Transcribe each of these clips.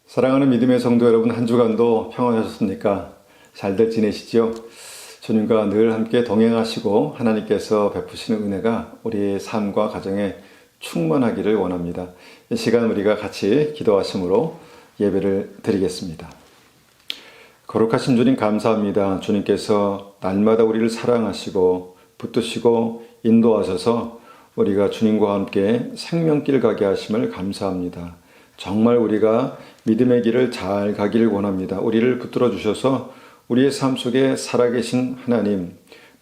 사랑하는 믿음의 성도 여러분, 한 주간도 평안하셨습니까? 잘들 지내시죠? 주님과 늘 함께 동행하시고 하나님께서 베푸시는 은혜가 우리의 삶과 가정에 충만하기를 원합니다. 이 시간 우리가 같이 기도하심으로 예배를 드리겠습니다. 거룩하신 주님 감사합니다. 주님께서 날마다 우리를 사랑하시고 붙드시고 인도하셔서 우리가 주님과 함께 생명길 가게 하심을 감사합니다. 정말 우리가 믿음의 길을 잘 가기를 원합니다. 우리를 붙들어 주셔서 우리의 삶 속에 살아계신 하나님,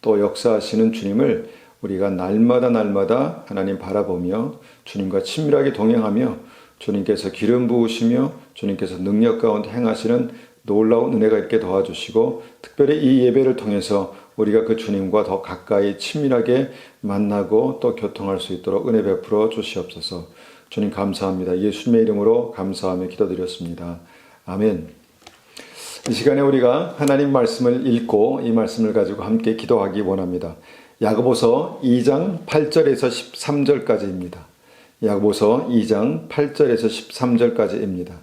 또 역사하시는 주님을 우리가 날마다 하나님 바라보며 주님과 친밀하게 동행하며 주님께서 기름 부으시며 주님께서 능력 가운데 행하시는 놀라운 은혜가 있게 도와주시고, 특별히 이 예배를 통해서 우리가 그 주님과 더 가까이 친밀하게 만나고 또 교통할 수 있도록 은혜 베풀어 주시옵소서. 주님 감사합니다. 예수님의 이름으로 감사하며 기도드렸습니다. 아멘. 이 시간에 우리가 하나님 말씀을 읽고 이 말씀을 가지고 함께 기도하기 원합니다. 야고보서 2장 8절에서 13절까지입니다. 야고보서 2장 8절에서 13절까지입니다.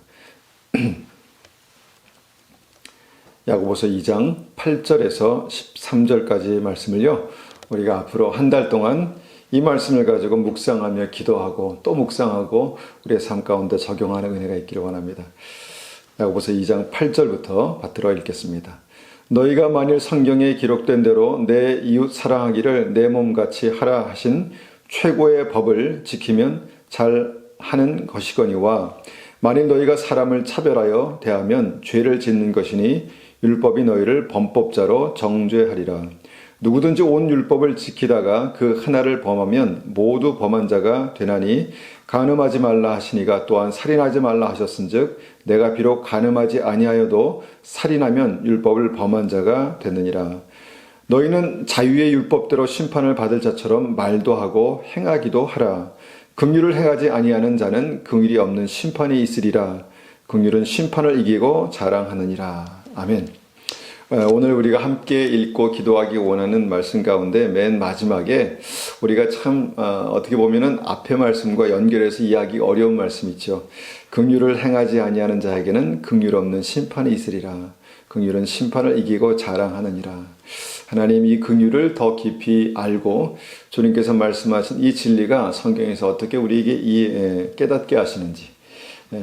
야고보서 2장 8절에서 13절까지 말씀을요, 우리가 앞으로 한 달 동안 이 말씀을 가지고 묵상하며 기도하고 또 묵상하고 우리의 삶 가운데 적용하는 은혜가 있기를 원합니다. 야고보서 2장 8절부터 받들어 읽겠습니다. 너희가 만일 성경에 기록된 대로 내 이웃 사랑하기를 내 몸같이 하라 하신 최고의 법을 지키면 잘 하는 것이거니와, 만일 너희가 사람을 차별하여 대하면 죄를 짓는 것이니 율법이 너희를 범법자로 정죄하리라. 누구든지 온 율법을 지키다가 그 하나를 범하면 모두 범한 자가 되나니, 간음하지 말라 하시니가 또한 살인하지 말라 하셨은즉 내가 비록 간음하지 아니하여도 살인하면 율법을 범한 자가 되느니라. 너희는 자유의 율법대로 심판을 받을 자처럼 말도 하고 행하기도 하라. 긍휼을 행하지 아니하는 자는 긍휼이 없는 심판이 있으리라. 긍휼은 심판을 이기고 자랑하느니라. 아멘. 오늘 우리가 함께 읽고 기도하기 원하는 말씀 가운데 맨 마지막에 우리가 참 어떻게 보면은 앞의 말씀과 연결해서 이해하기 어려운 말씀 있죠. 긍휼을 행하지 아니하는 자에게는 긍휼 없는 심판이 있으리라. 긍휼은 심판을 이기고 자랑하느니라. 하나님, 이 긍휼을 더 깊이 알고 주님께서 말씀하신 이 진리가 성경에서 어떻게 우리에게 깨닫게 하시는지,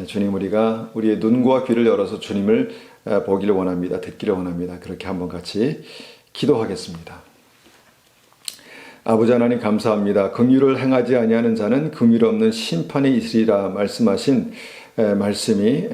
주님, 우리가 우리의 눈과 귀를 열어서 주님을 보기를 원합니다. 듣기를 원합니다. 그렇게 한번 같이 기도하겠습니다. 아버지 하나님 감사합니다. 긍휼을 행하지 아니하는 자는 긍휼 없는 심판이 있으리라 말씀하신 말씀이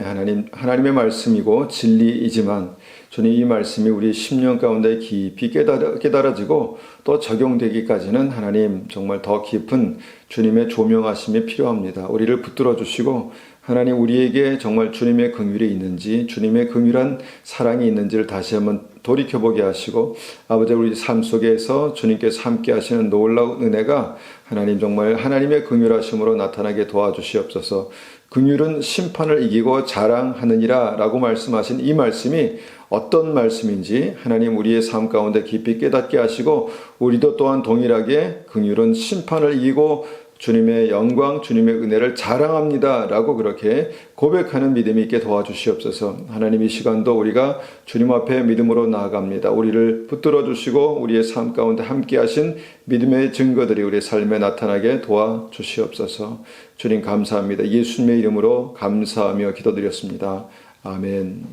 하나님의 말씀이고 진리이지만, 주님, 이 말씀이 우리 심령 가운데 깊이 깨달아지고 또 적용되기까지는 하나님 정말 더 깊은 주님의 조명하심이 필요합니다. 우리를 붙들어 주시고 하나님, 우리에게 정말 주님의 긍휼이 있는지, 주님의 긍휼한 사랑이 있는지를 다시 한번 돌이켜보게 하시고, 아버지, 우리 삶 속에서 주님께서 함께 하시는 놀라운 은혜가 하나님 정말 하나님의 긍휼하심으로 나타나게 도와주시옵소서. 긍휼은 심판을 이기고 자랑하느니라 라고 말씀하신 이 말씀이 어떤 말씀인지 하나님 우리의 삶 가운데 깊이 깨닫게 하시고, 우리도 또한 동일하게 긍휼은 심판을 이기고 주님의 영광, 주님의 은혜를 자랑합니다 라고 그렇게 고백하는 믿음이 있게 도와주시옵소서. 하나님, 이 시간도 우리가 주님 앞에 믿음으로 나아갑니다. 우리를 붙들어 주시고 우리의 삶 가운데 함께 하신 믿음의 증거들이 우리의 삶에 나타나게 도와주시옵소서. 주님 감사합니다. 예수님의 이름으로 감사하며 기도드렸습니다. 아멘.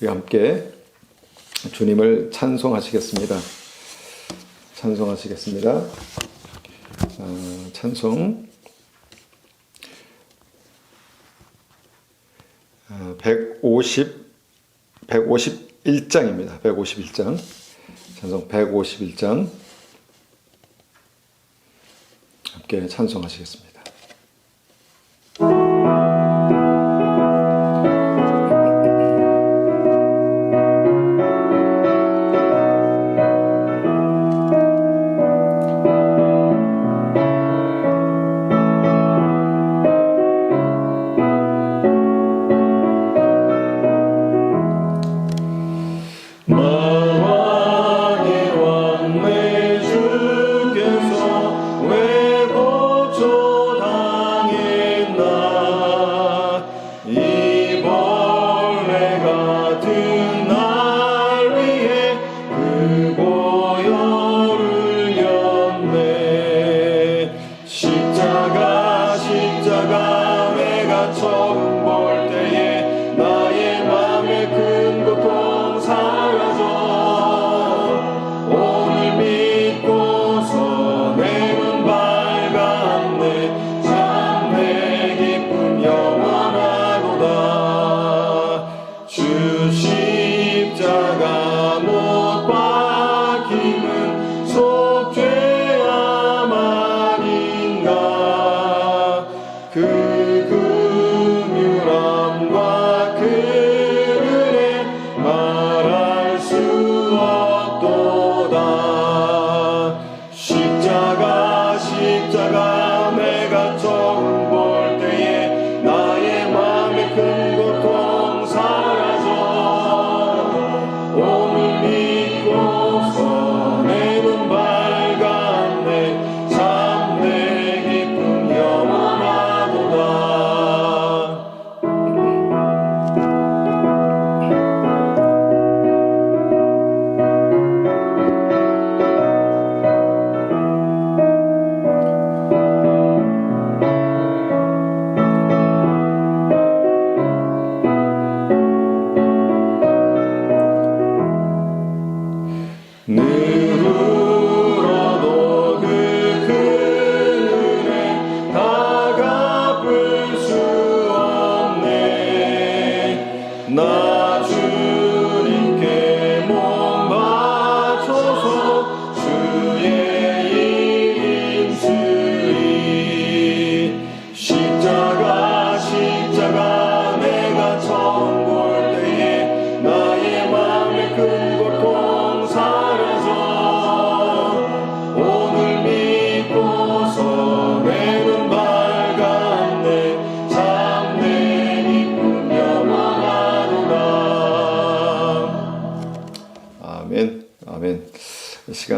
우리 함께 주님을 찬송하시겠습니다. 찬송하시겠습니다. 찬송 151장입니다. 151장. 찬송 151장 함께 찬송하시겠습니다. 마왕의 왕 내 주께서 왜 거쳐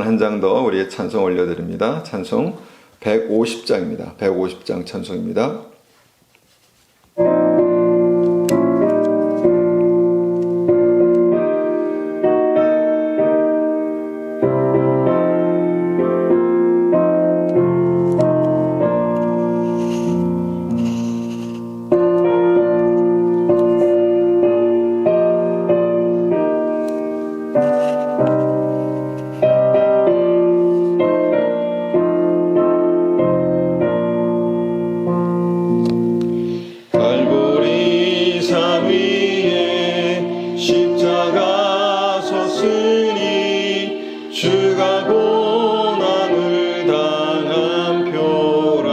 한 장 더 우리의 찬송 올려드립니다. 찬송 150장입니다. 150장 찬송입니다. 주가 고난을 당한 표라.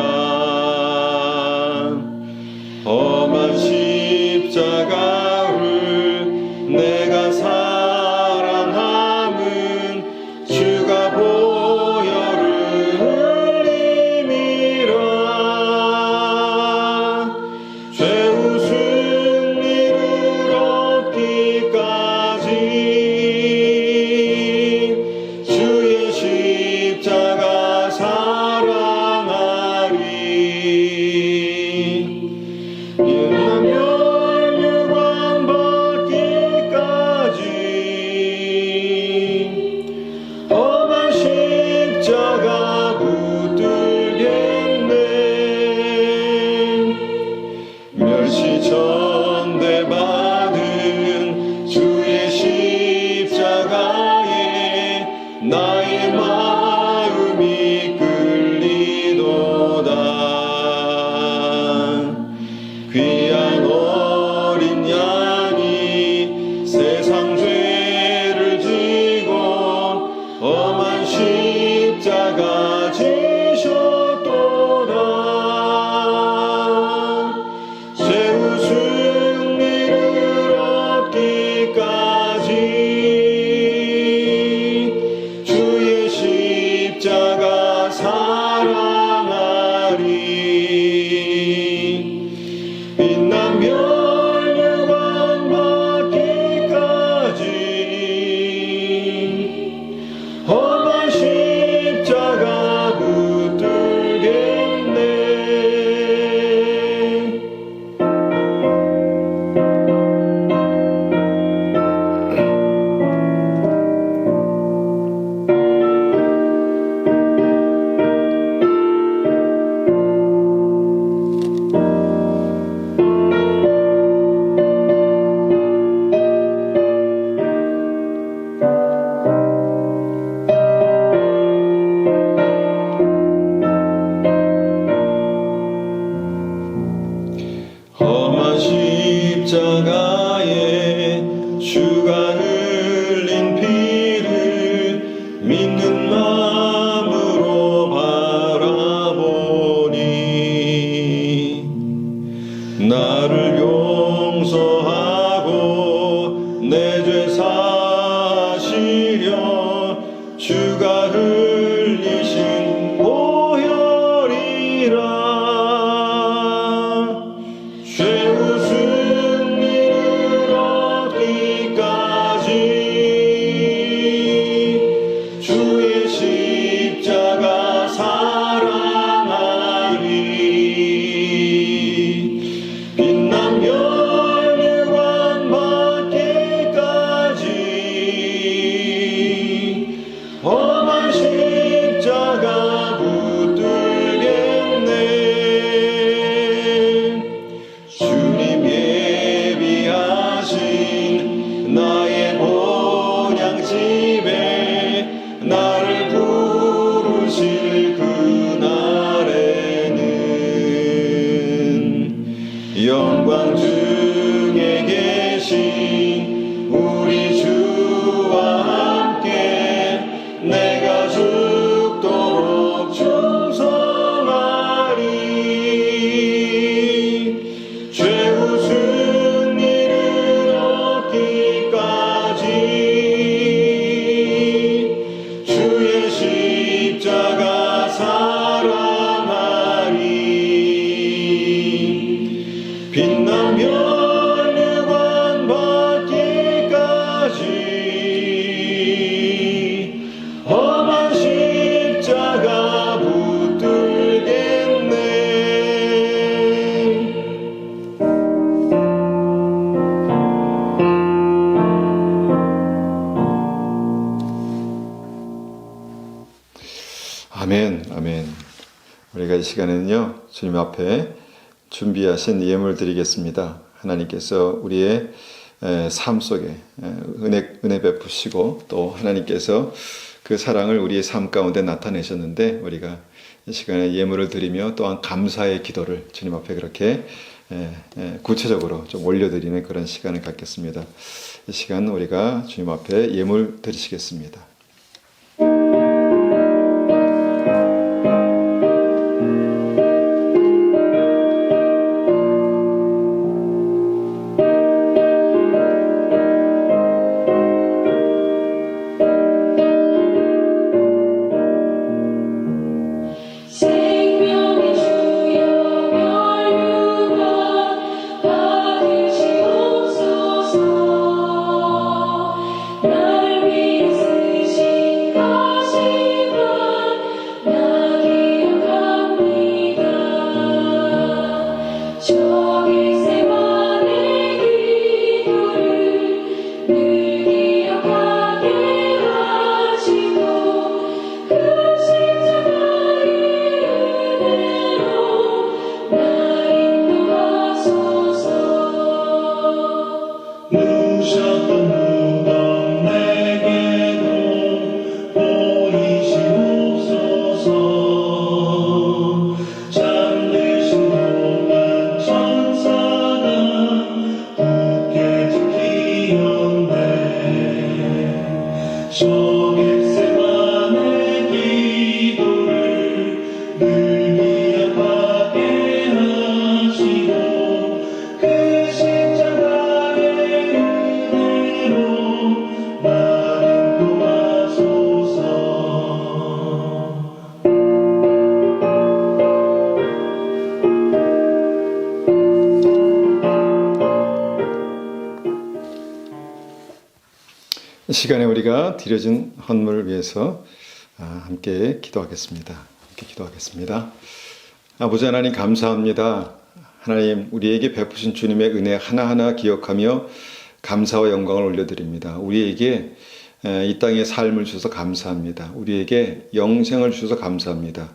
험한 십자가를 내가 사랑함은 주가 보혈을 흘림이라. 죄우 승리를 얻기까지 십자가 사랑하리. 인하면 유관 받기까지 험한 십자가 붙들겠네. 멸시 전대받은 주의 십자가에 나의 마음이 끌리도다. 귀한 어린 양이 세상 죄를 지고 험한 십자가 지셨도다. 최후 승리를 얻기까지 주의 십자가 아멘, 아멘. 우리가 이 시간에는요, 주님 앞에 준비하신 예물 드리겠습니다. 하나님께서 우리의 삶 속에 은혜 베푸시고 또 하나님께서 그 사랑을 우리의 삶 가운데 나타내셨는데 우리가 이 시간에 예물을 드리며 또한 감사의 기도를 주님 앞에 그렇게 구체적으로 좀 올려드리는 그런 시간을 갖겠습니다. 이 시간 우리가 주님 앞에 예물 드리시겠습니다. 생명의 주여 멸류관 받으시옵소서. 나를 위해 쓰신 가시관 나 기억합니다. 저 겟세마네 기도를 늘 기억하게 하시고 그 십자가의 은혜로 날 인도하소서. 누우셨던 무덤 내게도 보이시옵소서. 잠드신 동안 천사가 굳게 지키었네. 저 겟세마네 기도를 늘 기억하게 하시고 그 십자가의 은혜로 날 인도하소서. 이 시간에 우리가 드려진 헌물을 위해서 함께 기도하겠습니다. 함께 기도하겠습니다. 아버지 하나님 감사합니다. 하나님 우리에게 베푸신 주님의 은혜 하나하나 기억하며 감사와 영광을 올려드립니다. 우리에게 이 땅의 삶을 주셔서 감사합니다. 우리에게 영생을 주셔서 감사합니다.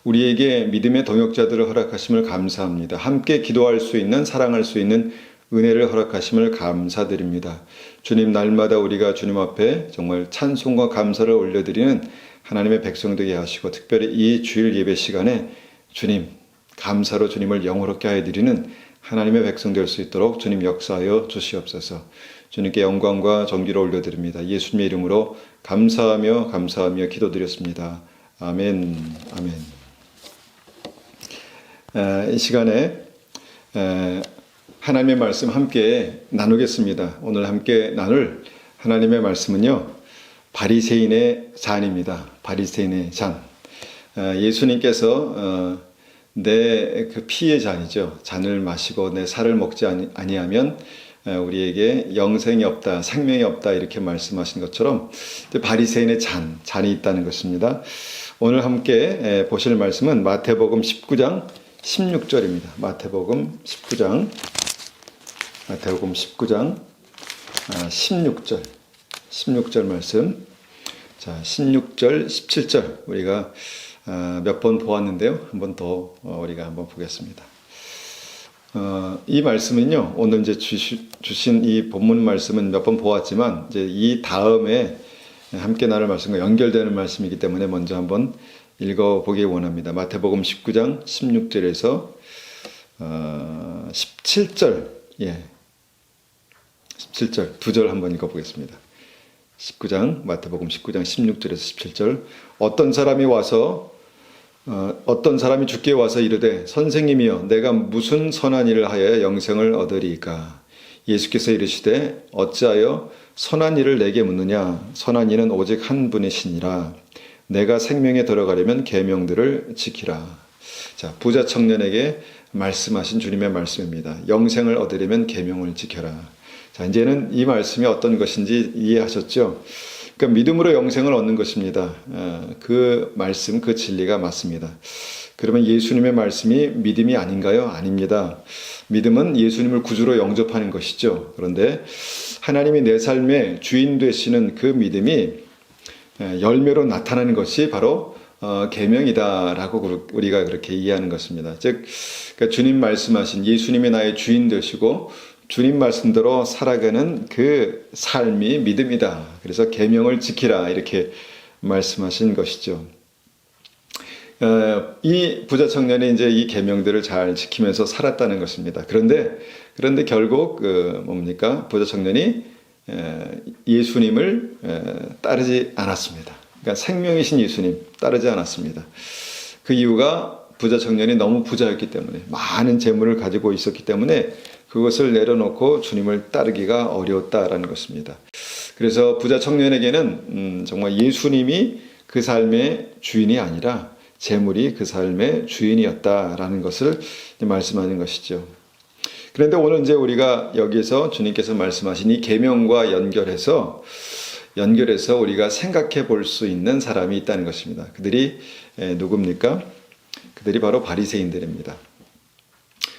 우리에게 믿음의 동역자들을 허락하심을 감사합니다. 함께 기도할 수 있는 사랑할 수 있는 은혜를 허락하심을 감사드립니다. 주님 날마다 우리가 주님 앞에 정말 찬송과 감사를 올려드리는 하나님의 백성 되게 하시고 특별히 이 주일 예배 시간에 주님 감사로 주님을 영화롭게 하여 드리는 하나님의 백성 될 수 있도록 주님 역사하여 주시옵소서. 주님께 영광과 존귀를 올려드립니다. 예수님의 이름으로 감사하며 기도드렸습니다. 아멘. 아멘. 이 시간에 하나님의 말씀 함께 나누겠습니다. 오늘 함께 나눌 하나님의 말씀은요, 바리새인의 잔입니다. 바리새인의 잔. 예수님께서 내 그 피의 잔이죠. 잔을 마시고 내 살을 먹지 아니하면 우리에게 영생이 없다, 생명이 없다 이렇게 말씀하신 것처럼 바리새인의 잔이 있다는 것입니다. 오늘 함께 보실 말씀은 마태복음 19장 16절입니다. 마태복음 19장 16절 말씀. 자, 16절, 17절 우리가 몇 번 보았는데요. 한 번 더 우리가 한번 보겠습니다. 이 말씀은요, 오늘 이제 주신 이 본문 말씀은 몇 번 보았지만 이제 이 다음에 함께 나눌 말씀과 연결되는 말씀이기 때문에 먼저 한번 읽어보기 원합니다. 마태복음 19장 16절에서 17절, 17절 두 절 한번 읽어보겠습니다. 마태복음 19장 16절에서 17절. 어떤 사람이 주께 와서 이르되 선생님이여 내가 무슨 선한 일을 하여야 영생을 얻으리이까. 예수께서 이르시되 어찌하여 선한 일을 내게 묻느냐. 선한 이는 오직 한 분이시니라. 내가 생명에 들어가려면 계명들을 지키라. 자, 부자 청년에게 말씀하신 주님의 말씀입니다. 영생을 얻으려면 계명을 지켜라. 자, 이제는 이 말씀이 어떤 것인지 이해하셨죠? 그러니까 믿음으로 영생을 얻는 것입니다. 그 말씀, 그 진리가 맞습니다. 그러면 예수님의 말씀이 믿음이 아닌가요? 아닙니다. 믿음은 예수님을 구주로 영접하는 것이죠. 그런데 하나님이 내 삶의 주인 되시는 그 믿음이 열매로 나타나는 것이 바로 계명이다라고 우리가 그렇게 이해하는 것입니다. 즉, 그러니까 주님 말씀하신 예수님이 나의 주인 되시고 주님 말씀대로 살아가는 그 삶이 믿음이다. 그래서 계명을 지키라 이렇게 말씀하신 것이죠. 이 부자 청년이 이제 이 계명들을 잘 지키면서 살았다는 것입니다. 그런데 결국 뭡니까? 부자 청년이 예수님을 따르지 않았습니다. 그러니까 생명이신 예수님 따르지 않았습니다. 그 이유가 부자 청년이 너무 부자였기 때문에 많은 재물을 가지고 있었기 때문에 그것을 내려놓고 주님을 따르기가 어려웠다라는 것입니다. 그래서 부자 청년에게는 정말 예수님이 그 삶의 주인이 아니라 재물이 그 삶의 주인이었다라는 것을 말씀하는 것이죠. 그런데 오늘 이제 우리가 여기에서 주님께서 말씀하신 이 계명과 연결해서 우리가 생각해 볼 수 있는 사람이 있다는 것입니다. 그들이 누굽니까? 그들이 바로 바리새인들입니다.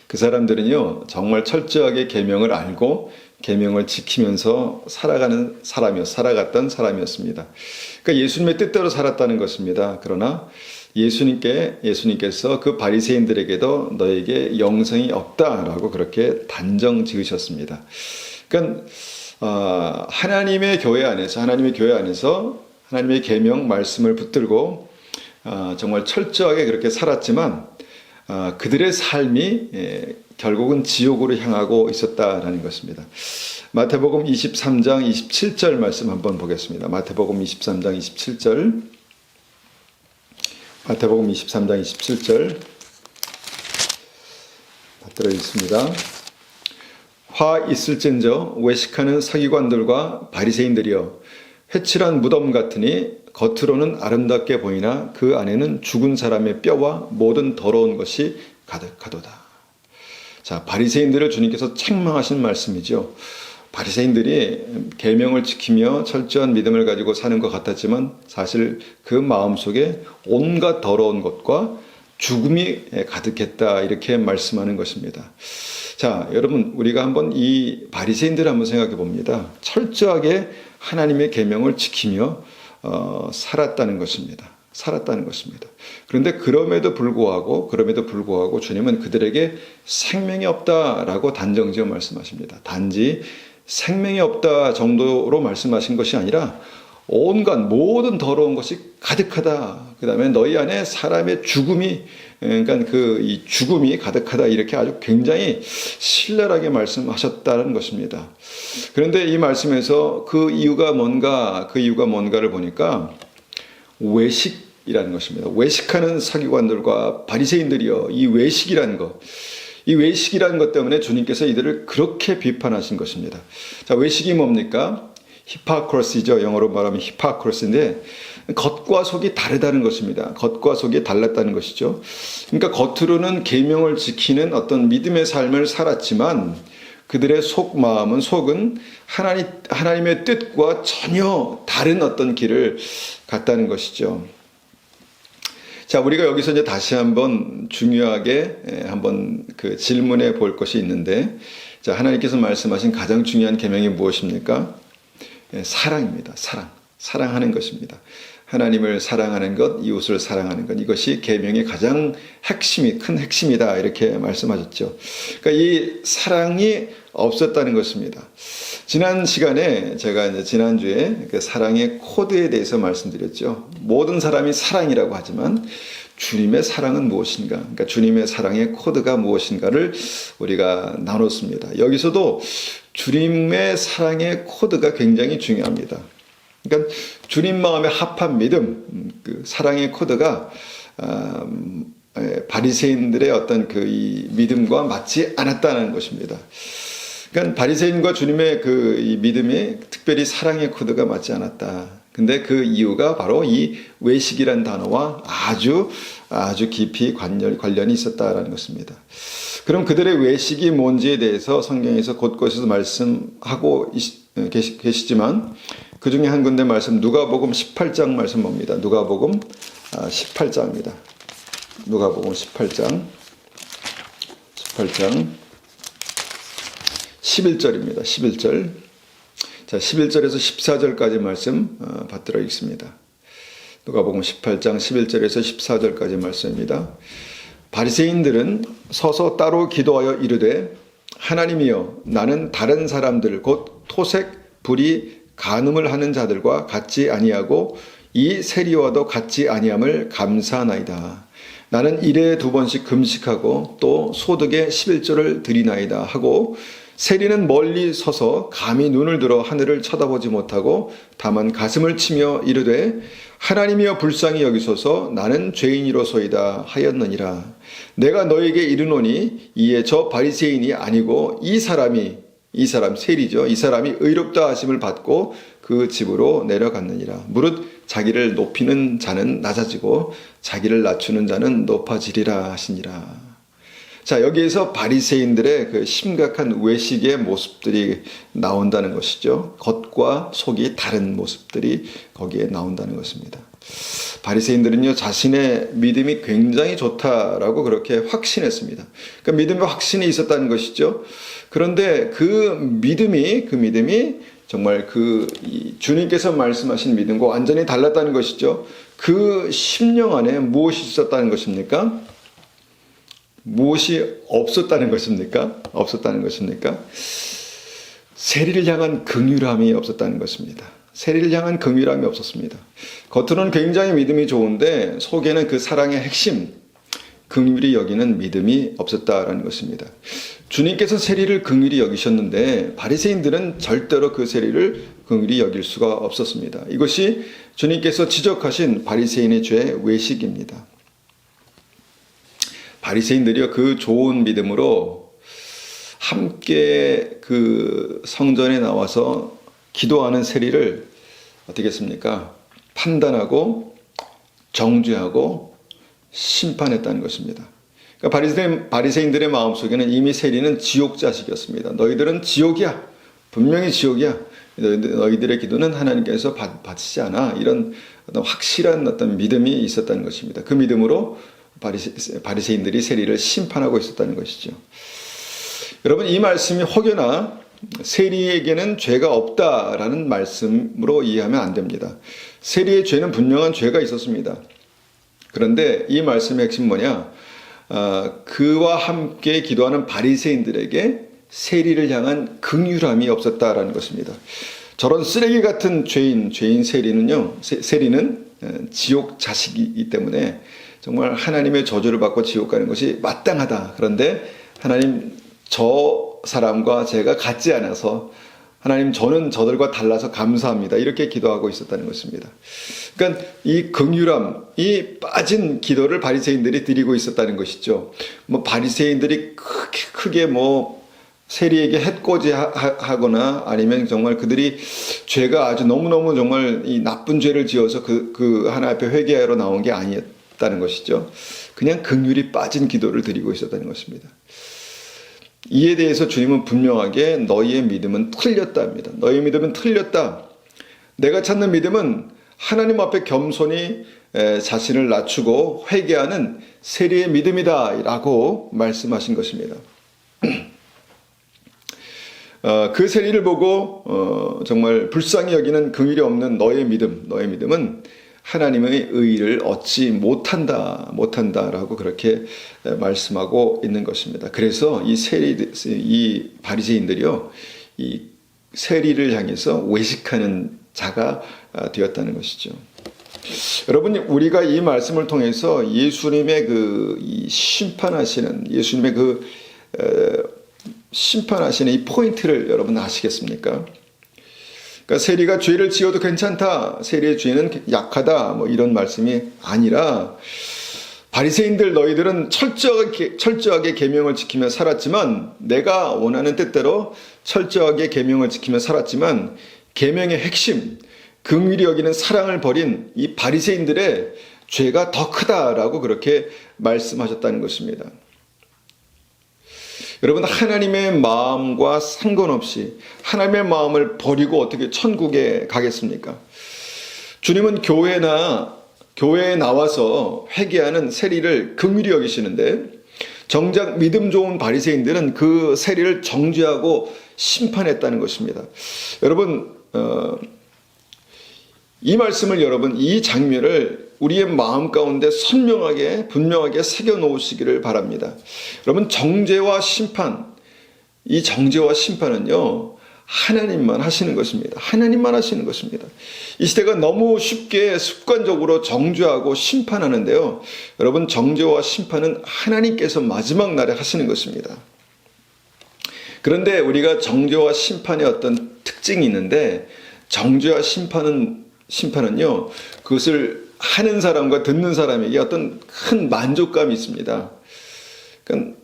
그 사람들은요, 정말 철저하게 계명을 알고 계명을 지키면서 살아갔던 사람이었습니다. 그러니까 예수님의 뜻대로 살았다는 것입니다. 그러나 예수님께서 그 바리새인들에게도 너에게 영생이 없다라고 그렇게 단정 지으셨습니다. 그러니까 하나님의 교회 안에서 하나님의 계명 말씀을 붙들고 정말 철저하게 그렇게 살았지만 그들의 삶이 결국은 지옥으로 향하고 있었다라는 것입니다. 마태복음 23장 27절 말씀 한번 보겠습니다. 마태복음 23장 27절. 마태복음 23장 27절 받들어 있습니다. 화 있을진저 외식하는 서기관들과 바리새인들이여 회칠한 무덤 같으니 겉으로는 아름답게 보이나 그 안에는 죽은 사람의 뼈와 모든 더러운 것이 가득하도다. 자, 바리새인들을 주님께서 책망하신 말씀이죠. 바리새인들이 계명을 지키며 철저한 믿음을 가지고 사는 것 같았지만 사실 그 마음속에 온갖 더러운 것과 죽음이 가득했다 이렇게 말씀하는 것입니다. 자, 여러분 우리가 한번 이 바리새인들을 한번 생각해 봅니다. 철저하게 하나님의 계명을 지키며 살았다는 것입니다. 그런데 그럼에도 불구하고 주님은 그들에게 생명이 없다라고 단정지어 말씀하십니다. 단지 생명이 없다 정도로 말씀하신 것이 아니라 온갖 모든 더러운 것이 가득하다. 그 다음에 너희 안에 사람의 죽음이, 그러니까 이 죽음이 가득하다. 이렇게 아주 굉장히 신랄하게 말씀하셨다는 것입니다. 그런데 이 말씀에서 그 이유가 뭔가를 보니까 외식이라는 것입니다. 외식하는 서기관들과 바리새인들이여, 이 외식이라는 것 때문에 주님께서 이들을 그렇게 비판하신 것입니다. 자, 외식이 뭡니까? 히파크러시죠. 영어로 말하면 히파크러시인데 겉과 속이 다르다는 것입니다. 겉과 속이 달랐다는 것이죠. 그러니까 겉으로는 계명을 지키는 어떤 믿음의 삶을 살았지만 그들의 속은 하나님의 뜻과 전혀 다른 어떤 길을 갔다는 것이죠. 자, 우리가 여기서 이제 다시 한번 중요하게 한번 그 질문해 볼 것이 있는데, 자, 하나님께서 말씀하신 가장 중요한 계명이 무엇입니까? 사랑입니다. 사랑하는 것입니다. 하나님을 사랑하는 것, 이웃을 사랑하는 것, 이것이 계명의 가장 큰 핵심이다 이렇게 말씀하셨죠. 그러니까 이 사랑이 없었다는 것입니다. 지난 시간에 제가 이제 지난주에 그 사랑의 코드에 대해서 말씀드렸죠. 모든 사람이 사랑이라고 하지만 주님의 사랑은 무엇인가? 그러니까 주님의 사랑의 코드가 무엇인가를 우리가 나눴습니다. 여기서도 주님의 사랑의 코드가 굉장히 중요합니다. 그러니까 주님 마음에 합한 믿음, 그 사랑의 코드가 바리새인들의 어떤 이 믿음과 맞지 않았다는 것입니다. 그러니까 바리새인과 주님의 이 믿음이 특별히 사랑의 코드가 맞지 않았다. 근데 그 이유가 바로 이 외식이라는 단어와 아주 깊이 관련이 있었다라는 것입니다. 그럼 그들의 외식이 뭔지에 대해서 성경에서 곳곳에서 말씀하고 계시지만 그 중에 한 군데 말씀, 누가복음 18장 말씀 봅니다. 누가복음 18장입니다. 누가복음 18장 11절입니다. 11절. 자, 11절에서 14절까지 말씀 받들어 읽습니다. 누가복음 18장 11절에서 14절까지 말씀입니다. 바리새인들은 서서 따로 기도하여 이르되 하나님이여 나는 다른 사람들 곧 토색, 불의, 간음을 하는 자들과 같지 아니하고 이 세리와도 같지 아니함을 감사하나이다. 나는 일에 2번씩 금식하고 또 소득의 11조를 드리나이다 하고 세리는 멀리 서서 감히 눈을 들어 하늘을 쳐다보지 못하고 다만 가슴을 치며 이르되 하나님이여 불쌍히 여기소서 나는 죄인이로소이다 하였느니라. 내가 너에게 이르노니 이에 저 바리새인이 아니고 이 사람 세리죠. 이 사람이 의롭다 하심을 받고 그 집으로 내려갔느니라. 무릇 자기를 높이는 자는 낮아지고 자기를 낮추는 자는 높아지리라 하시니라. 자, 여기에서 바리새인들의 그 심각한 외식의 모습들이 나온다는 것이죠. 겉과 속이 다른 모습들이 거기에 나온다는 것입니다. 바리새인들은요, 자신의 믿음이 굉장히 좋다라고 그렇게 확신했습니다. 그러니까 믿음의 확신이 있었다는 것이죠. 그런데 그 믿음이 정말 주님께서 말씀하신 믿음과 완전히 달랐다는 것이죠. 그 심령 안에 무엇이 있었다는 것입니까? 무엇이 없었다는 것입니까? 세리를 향한 긍휼함이 없었다는 것입니다. 세리를 향한 긍휼함이 없었습니다. 겉으로는 굉장히 믿음이 좋은데 속에는 그 사랑의 핵심, 긍휼히 여기는 믿음이 없었다라는 것입니다. 주님께서 세리를 긍휼히 여기셨는데 바리새인들은 절대로 그 세리를 긍휼히 여길 수가 없었습니다. 이것이 주님께서 지적하신 바리새인의 죄 외식입니다. 바리새인들이요, 그 좋은 믿음으로 함께 그 성전에 나와서 기도하는 세리를 어떻게 했습니까? 판단하고 정죄하고 심판했다는 것입니다. 그러니까 바리새인들의 마음속에는 이미 세리는 지옥 자식이었습니다. 너희들은 지옥이야. 분명히 지옥이야. 너희들의 기도는 하나님께서 받으시지 않아. 이런 어떤 확실한 어떤 믿음이 있었다는 것입니다. 그 믿음으로 바리새인들이 세리를 심판하고 있었다는 것이죠. 여러분, 이 말씀이 혹여나 세리에게는 죄가 없다라는 말씀으로 이해하면 안 됩니다. 세리의 죄는 분명한 죄가 있었습니다. 그런데 이 말씀의 핵심 뭐냐? 그와 함께 기도하는 바리새인들에게 세리를 향한 긍휼함이 없었다라는 것입니다. 저런 쓰레기 같은 죄인 세리는 지옥 자식이기 때문에 정말 하나님의 저주를 받고 지옥 가는 것이 마땅하다. 그런데 하나님, 저 사람과 제가 같지 않아서 하나님, 저는 저들과 달라서 감사합니다. 이렇게 기도하고 있었다는 것입니다. 그러니까 이 긍휼함이 빠진 기도를 바리새인들이 드리고 있었다는 것이죠. 바리새인들이 크게 세리에게 해코지하거나 아니면 정말 그들이 죄가 아주 너무너무 정말 이 나쁜 죄를 지어서 그 하나님 앞에 회개하러 나온 게 아니었다는 것이죠. 그냥 긍휼이 빠진 기도를 드리고 있었다는 것입니다. 이에 대해서 주님은 분명하게 너희의 믿음은 틀렸답니다. 너희의 믿음은 틀렸다. 내가 찾는 믿음은 하나님 앞에 겸손히 자신을 낮추고 회개하는 세리의 믿음이다 라고 말씀하신 것입니다. 그 세리를 보고 정말 불쌍히 여기는 긍휼이 없는 너의 믿음은 하나님의 의를 얻지 못한다라고 그렇게 말씀하고 있는 것입니다. 그래서 이 바리새인들이요, 이 세리를 향해서 외식하는 자가 되었다는 것이죠. 여러분, 우리가 이 말씀을 통해서 예수님의 심판하시는 이 포인트를 여러분 아시겠습니까? 그러니까 세리가 죄를 지어도 괜찮다. 세리의 죄는 약하다. 이런 말씀이 아니라 바리새인들 너희들은 철저하게 계명을 지키며 살았지만 내가 원하는 뜻대로 철저하게 계명을 지키며 살았지만 계명의 핵심, 긍휼히 여기는 사랑을 버린 이 바리새인들의 죄가 더 크다라고 그렇게 말씀하셨다는 것입니다. 여러분, 하나님의 마음과 상관없이 하나님의 마음을 버리고 어떻게 천국에 가겠습니까? 주님은 교회에 나와서 회개하는 세리를 긍휼히 여기시는데 정작 믿음 좋은 바리새인들은 그 세리를 정죄하고 심판했다는 것입니다. 여러분, 이 말씀을 여러분, 이 장면을 우리의 마음 가운데 선명하게 분명하게 새겨 놓으시기를 바랍니다. 여러분, 정죄와 심판, 이 정죄와 심판은요, 하나님만 하시는 것입니다. 하나님만 하시는 것입니다. 이 시대가 너무 쉽게 습관적으로 정죄하고 심판하는데요. 여러분, 정죄와 심판은 하나님께서 마지막 날에 하시는 것입니다. 그런데 우리가 정죄와 심판의 어떤 특징이 있는데, 정죄와 심판은요, 그것을 하는 사람과 듣는 사람에게 어떤 큰 만족감이 있습니다. 그러니까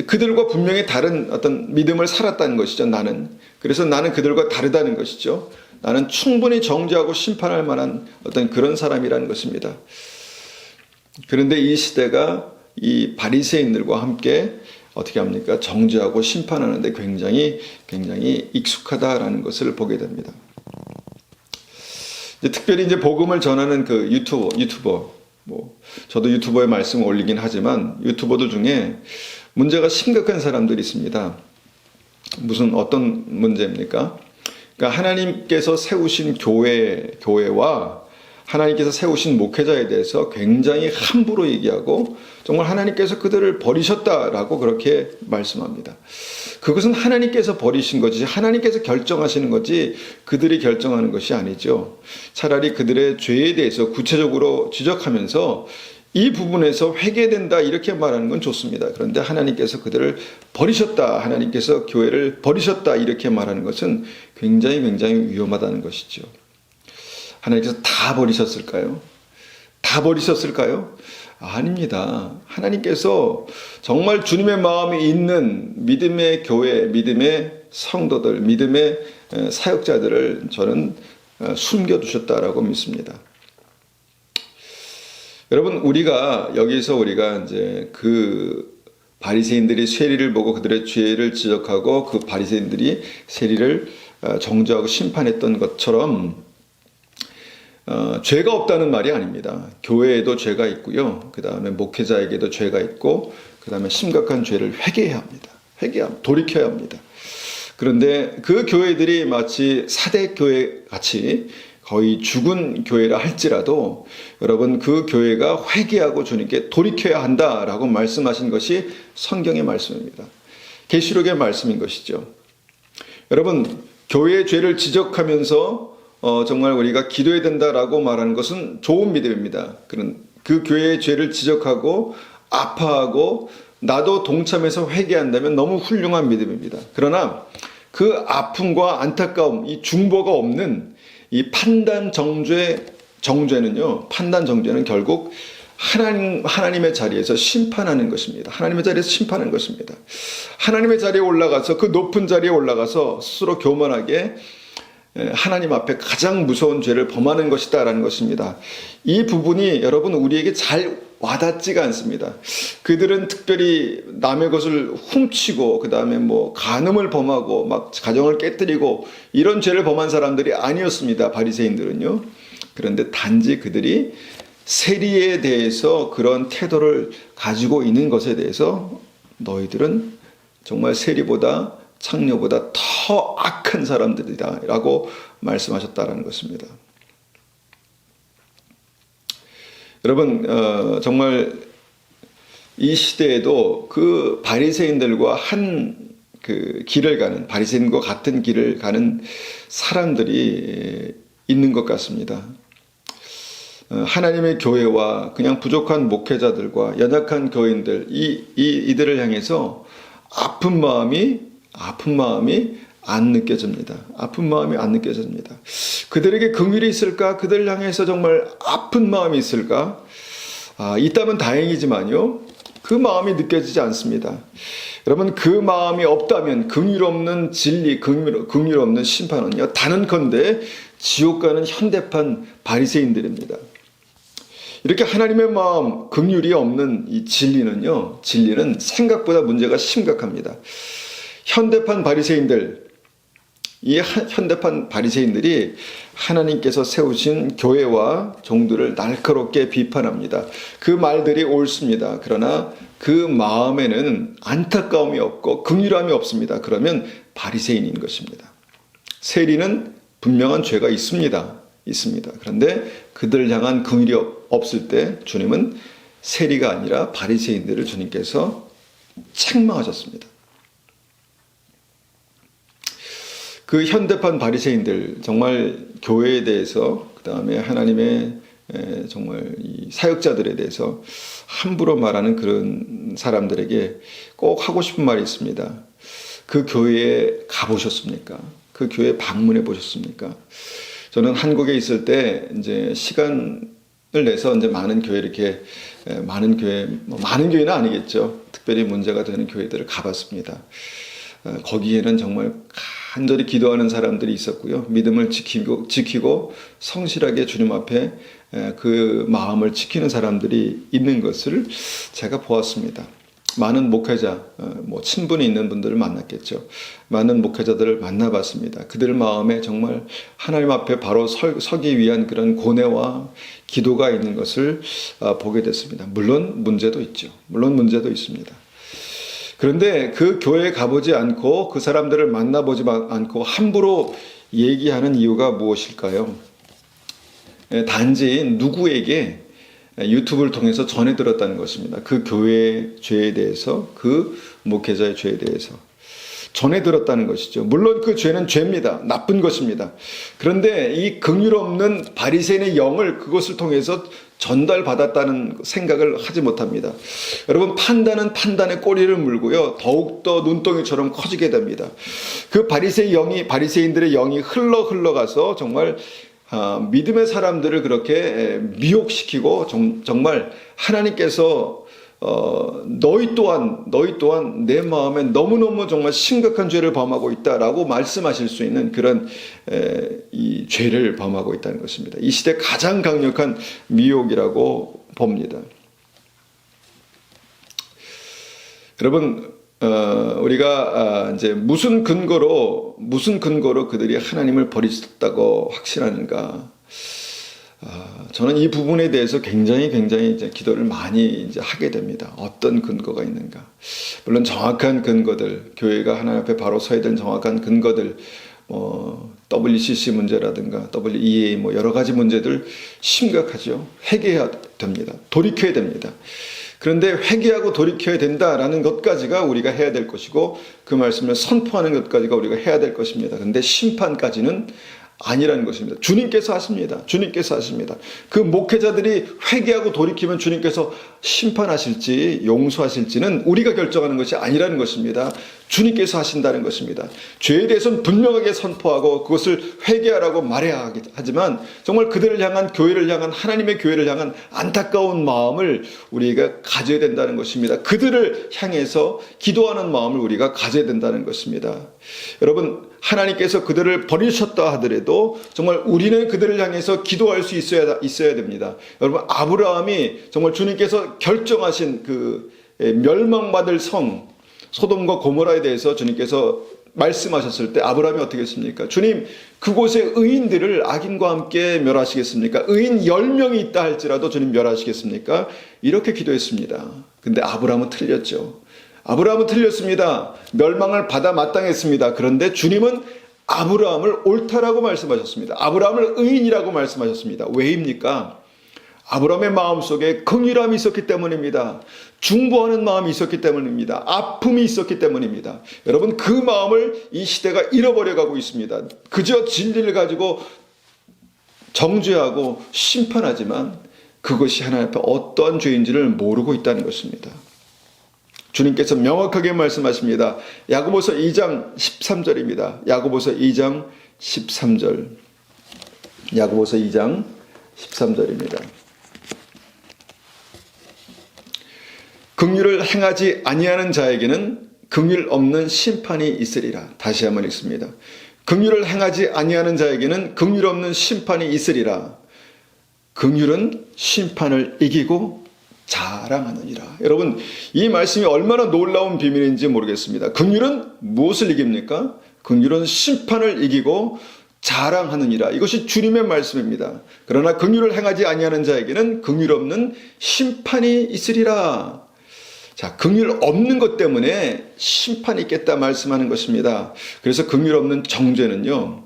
그들과 분명히 다른 어떤 믿음을 살았다는 것이죠, 나는. 그래서 나는 그들과 다르다는 것이죠. 나는 충분히 정죄하고 심판할 만한 어떤 그런 사람이라는 것입니다. 그런데 이 시대가 이 바리새인들과 함께 어떻게 합니까? 정죄하고 심판하는데 굉장히 익숙하다라는 것을 보게 됩니다. 특별히 이제 복음을 전하는 그 유튜버, 저도 유튜버의 말씀을 올리긴 하지만 유튜버들 중에 문제가 심각한 사람들이 있습니다. 어떤 문제입니까? 그러니까 하나님께서 세우신 교회와 하나님께서 세우신 목회자에 대해서 굉장히 함부로 얘기하고 정말 하나님께서 그들을 버리셨다라고 그렇게 말씀합니다. 그것은 하나님께서 버리신 거지, 하나님께서 결정하시는 거지 그들이 결정하는 것이 아니죠. 차라리 그들의 죄에 대해서 구체적으로 지적하면서 이 부분에서 회개된다 이렇게 말하는 건 좋습니다. 그런데 하나님께서 그들을 버리셨다, 하나님께서 교회를 버리셨다 이렇게 말하는 것은 굉장히 위험하다는 것이죠. 하나님께서 다 버리셨을까요? 다 버리셨을까요? 아닙니다. 하나님께서 정말 주님의 마음이 있는 믿음의 교회, 믿음의 성도들, 믿음의 사역자들을 저는 숨겨두셨다라고 믿습니다. 여러분, 우리가 이제 그 바리새인들이 세리를 보고 그들의 죄를 지적하고 그 바리새인들이 세리를 정죄하고 심판했던 것처럼 죄가 없다는 말이 아닙니다. 교회에도 죄가 있고요. 그 다음에 목회자에게도 죄가 있고, 그 다음에 심각한 죄를 회개해야 합니다. 돌이켜야 합니다. 그런데 그 교회들이 마치 사대교회 같이 거의 죽은 교회라 할지라도 여러분, 그 교회가 회개하고 주님께 돌이켜야 한다라고 말씀하신 것이 성경의 말씀입니다. 계시록의 말씀인 것이죠. 여러분, 교회의 죄를 지적하면서 정말 우리가 기도해야 된다라고 말하는 것은 좋은 믿음입니다. 그 교회의 죄를 지적하고 아파하고 나도 동참해서 회개한다면 너무 훌륭한 믿음입니다. 그러나 그 아픔과 안타까움, 이 중보가 없는 이 판단 정죄는요, 판단 정죄는 결국 하나님의 자리에서 심판하는 것입니다. 하나님의 자리에서 심판하는 것입니다. 하나님의 자리에 올라가서, 그 높은 자리에 올라가서 스스로 교만하게 하나님 앞에 가장 무서운 죄를 범하는 것이다라는 것입니다. 이 부분이 여러분 우리에게 잘 와닿지가 않습니다. 그들은 특별히 남의 것을 훔치고 그 다음에 간음을 범하고 막 가정을 깨뜨리고 이런 죄를 범한 사람들이 아니었습니다. 바리새인들은요. 그런데 단지 그들이 세리에 대해서 그런 태도를 가지고 있는 것에 대해서 너희들은 정말 세리보다 창녀보다 더 악한 사람들이다 라고 말씀하셨다라는 것입니다. 여러분, 정말 이 시대에도 그 바리새인들과 바리새인과 같은 길을 가는 사람들이 있는 것 같습니다. 하나님의 교회와 그냥 부족한 목회자들과 연약한 교인들, 이들을 향해서 아픈 마음이 안 느껴집니다. 아픈 마음이 안 느껴집니다. 그들에게 긍휼이 있을까? 그들을 향해서 정말 아픈 마음이 있을까? 있다면 다행이지만요, 그 마음이 느껴지지 않습니다. 여러분, 그 마음이 없다면 긍휼 없는 진리, 긍휼 없는 심판은요, 단언컨대 지옥 가는 현대판 바리새인들입니다. 이렇게 하나님의 마음, 긍휼이 없는 이 진리는 생각보다 문제가 심각합니다. 현대판 바리새인들이 하나님께서 세우신 교회와 종들을 날카롭게 비판합니다. 그 말들이 옳습니다. 그러나 그 마음에는 안타까움이 없고 긍휼함이 없습니다. 그러면 바리새인인 것입니다. 세리는 분명한 죄가 있습니다. 있습니다. 그런데 그들을 향한 긍휼이 없을 때 주님은 세리가 아니라 바리새인들을 주님께서 책망하셨습니다. 그 현대판 바리새인들, 정말 교회에 대해서, 그 다음에 하나님의 정말 이 사역자들에 대해서 함부로 말하는 그런 사람들에게 꼭 하고 싶은 말이 있습니다. 그 교회에 가보셨습니까? 그 교회 방문해 보셨습니까? 저는 한국에 있을 때 이제 시간을 내서 이제 많은 교회 이렇게 많은 교회는 아니겠죠. 특별히 문제가 되는 교회들을 가봤습니다. 거기에는 정말 간절히 기도하는 사람들이 있었고요. 믿음을 지키고 성실하게 주님 앞에 그 마음을 지키는 사람들이 있는 것을 제가 보았습니다. 많은 목회자, 친분이 있는 분들을 만났겠죠. 많은 목회자들을 만나봤습니다. 그들 마음에 정말 하나님 앞에 바로 서기 위한 그런 고뇌와 기도가 있는 것을 보게 됐습니다. 물론 문제도 있죠. 물론 문제도 있습니다. 그런데 그 교회에 가보지 않고 그 사람들을 만나보지 않고 함부로 얘기하는 이유가 무엇일까요? 단지 누구에게 유튜브를 통해서 전해 들었다는 것입니다. 그 교회의 죄에 대해서, 그 목회자의 죄에 대해서 전해 들었다는 것이죠. 물론 그 죄는 죄입니다. 나쁜 것입니다. 그런데 이 긍휼 없는 바리새인의 영을 그것을 통해서 전달받았다는 생각을 하지 못합니다. 여러분, 판단은 판단의 꼬리를 물고요, 더욱더 눈덩이처럼 커지게 됩니다. 그 바리새인들의 영이 흘러가서 정말 믿음의 사람들을 그렇게 미혹시키고 정말 하나님께서 너희 또한 내 마음에 너무너무 정말 심각한 죄를 범하고 있다라고 말씀하실 수 있는 그런 이 죄를 범하고 있다는 것입니다. 이 시대 가장 강력한 미혹이라고 봅니다. 여러분, 우리가 이제 무슨 근거로 그들이 하나님을 버리셨다고 확신하는가? 저는 이 부분에 대해서 굉장히 이제 기도를 많이 이제 하게 됩니다. 어떤 근거가 있는가? 물론 정확한 근거들, 교회가 하나님 앞에 바로 서야 되는 정확한 근거들, WCC 문제라든가 WEA 여러 가지 문제들 심각하죠. 회개해야 됩니다. 돌이켜야 됩니다. 그런데 회개하고 돌이켜야 된다라는 것까지가 우리가 해야 될 것이고, 그 말씀을 선포하는 것까지가 우리가 해야 될 것입니다. 그런데 심판까지는 아니라는 것입니다. 주님께서 하십니다. 주님께서 하십니다. 그 목회자들이 회개하고 돌이키면 주님께서 심판하실지 용서하실지는 우리가 결정하는 것이 아니라는 것입니다. 주님께서 하신다는 것입니다. 죄에 대해서는 분명하게 선포하고 그것을 회개하라고 말해야 하지만, 정말 그들을 향한, 교회를 향한, 하나님의 교회를 향한 안타까운 마음을 우리가 가져야 된다는 것입니다. 그들을 향해서 기도하는 마음을 우리가 가져야 된다는 것입니다. 여러분, 하나님께서 그들을 버리셨다 하더라도 정말 우리는 그들을 향해서 기도할 수 있어야 됩니다. 여러분, 아브라함이 정말 주님께서 결정하신 그 멸망받을 성 소돔과 고모라에 대해서 주님께서 말씀하셨을 때 아브라함이 어떻게 했습니까? 주님, 그곳의 의인들을 악인과 함께 멸하시겠습니까? 의인 10명이 있다 할지라도 주님 멸하시겠습니까? 이렇게 기도했습니다. 근데 아브라함은 틀렸죠. 아브라함은 틀렸습니다. 멸망을 받아 마땅했습니다. 그런데 주님은 아브라함을 옳다라고 말씀하셨습니다. 아브라함을 의인이라고 말씀하셨습니다. 왜입니까? 아브라함의 마음속에 긍휼함이 있었기 때문입니다. 중보하는 마음이 있었기 때문입니다. 아픔이 있었기 때문입니다. 여러분, 그 마음을 이 시대가 잃어버려가고 있습니다. 그저 진리를 가지고 정죄하고 심판하지만 그것이 하나님 앞에 어떠한 죄인지를 모르고 있다는 것입니다. 주님께서 명확하게 말씀하십니다. 야고보서 2장 13절입니다. 야고보서 2장 13절. 야고보서 2장 13절입니다. 긍휼을 행하지 아니하는 자에게는 긍휼 없는 심판이 있으리라. 다시 한번 읽습니다. 긍휼을 행하지 아니하는 자에게는 긍휼 없는 심판이 있으리라. 긍휼은 심판을 이기고 자랑하느니라. 여러분, 이 말씀이 얼마나 놀라운 비밀인지 모르겠습니다. 긍휼은 무엇을 이깁니까? 긍휼은 심판을 이기고 자랑하느니라. 이것이 주님의 말씀입니다. 그러나 긍휼을 행하지 아니하는 자에게는 긍휼 없는 심판이 있으리라. 자, 긍휼 없는 것 때문에 심판이 있겠다 말씀하는 것입니다. 그래서 긍휼 없는 정죄는요,